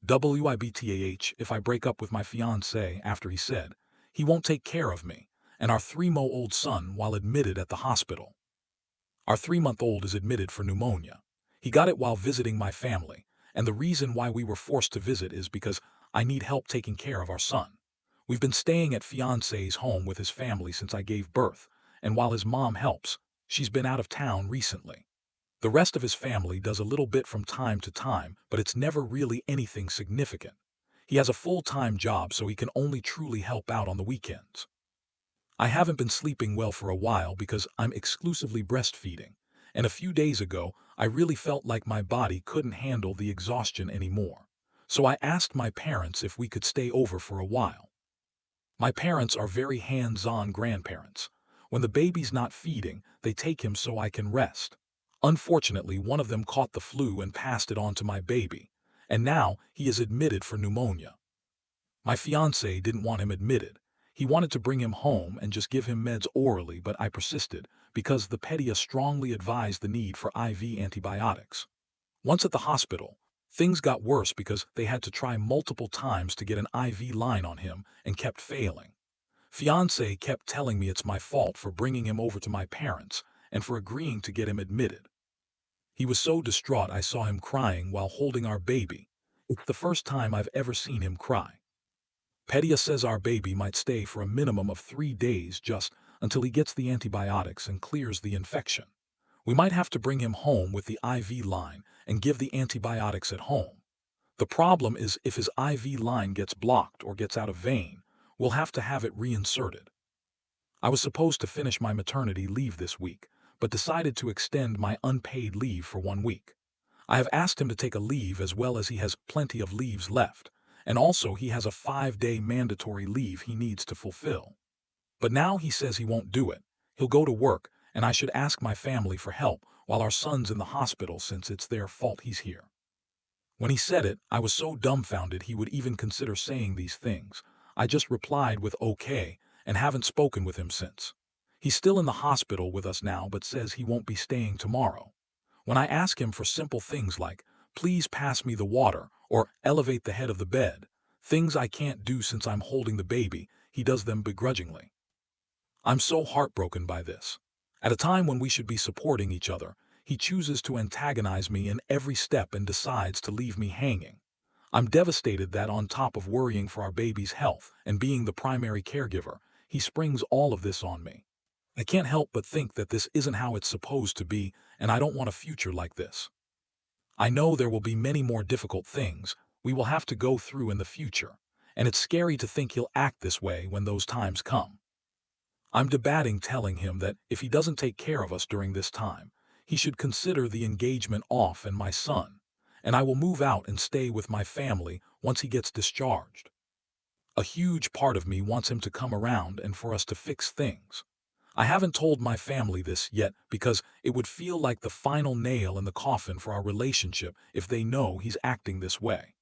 WIBTAH if I break up with my fiancé after he said he won't take care of me and our 3-month-old son while admitted at the hospital. Our 3-month-old is admitted for pneumonia. He got it while visiting my family, and the reason why we were forced to visit is because I need help taking care of our son. We've been staying at Fiancé's home with his family since I gave birth, and while his mom helps, she's been out of town recently. The rest of his family does a little bit from time to time, but it's never really anything significant. He has a full-time job, so he can only truly help out on the weekends. I haven't been sleeping well for a while because I'm exclusively breastfeeding, and a few days ago, I really felt like my body couldn't handle the exhaustion anymore. So I asked my parents if we could stay over for a while. My parents are very hands-on grandparents. When the baby's not feeding, they take him so I can rest. Unfortunately, one of them caught the flu and passed it on to my baby, and now he is admitted for pneumonia. My fiancé didn't want him admitted. He wanted to bring him home and just give him meds orally, but I persisted because the pedia strongly advised the need for IV antibiotics. Once at the hospital, things got worse because they had to try multiple times to get an IV line on him and kept failing. Fiancé kept telling me it's my fault for bringing him over to my parents and for agreeing to get him admitted. He was so distraught I saw him crying while holding our baby. It's the first time I've ever seen him cry. Pedia says our baby might stay for a minimum of 3 days just until he gets the antibiotics and clears the infection. We might have to bring him home with the IV line and give the antibiotics at home. The problem is if his IV line gets blocked or gets out of vein, we'll have to have it reinserted. I was supposed to finish my maternity leave this week, but decided to extend my unpaid leave for 1 week. I have asked him to take a leave as well as he has plenty of leaves left, and also he has a 5-day mandatory leave he needs to fulfill. But now he says he won't do it. He'll go to work, and I should ask my family for help while our son's in the hospital since it's their fault he's here. When he said it, I was so dumbfounded he would even consider saying these things. I just replied with okay and haven't spoken with him since. He's still in the hospital with us now but says he won't be staying tomorrow. When I ask him for simple things like, please pass me the water or elevate the head of the bed, things I can't do since I'm holding the baby, he does them begrudgingly. I'm so heartbroken by this. At a time when we should be supporting each other, he chooses to antagonize me in every step and decides to leave me hanging. I'm devastated that on top of worrying for our baby's health and being the primary caregiver, he springs all of this on me. I can't help but think that this isn't how it's supposed to be, and I don't want a future like this. I know there will be many more difficult things we will have to go through in the future, and it's scary to think he'll act this way when those times come. I'm debating telling him that if he doesn't take care of us during this time, he should consider the engagement off and my son, and I will move out and stay with my family once he gets discharged. A huge part of me wants him to come around and for us to fix things. I haven't told my family this yet because it would feel like the final nail in the coffin for our relationship if they know he's acting this way.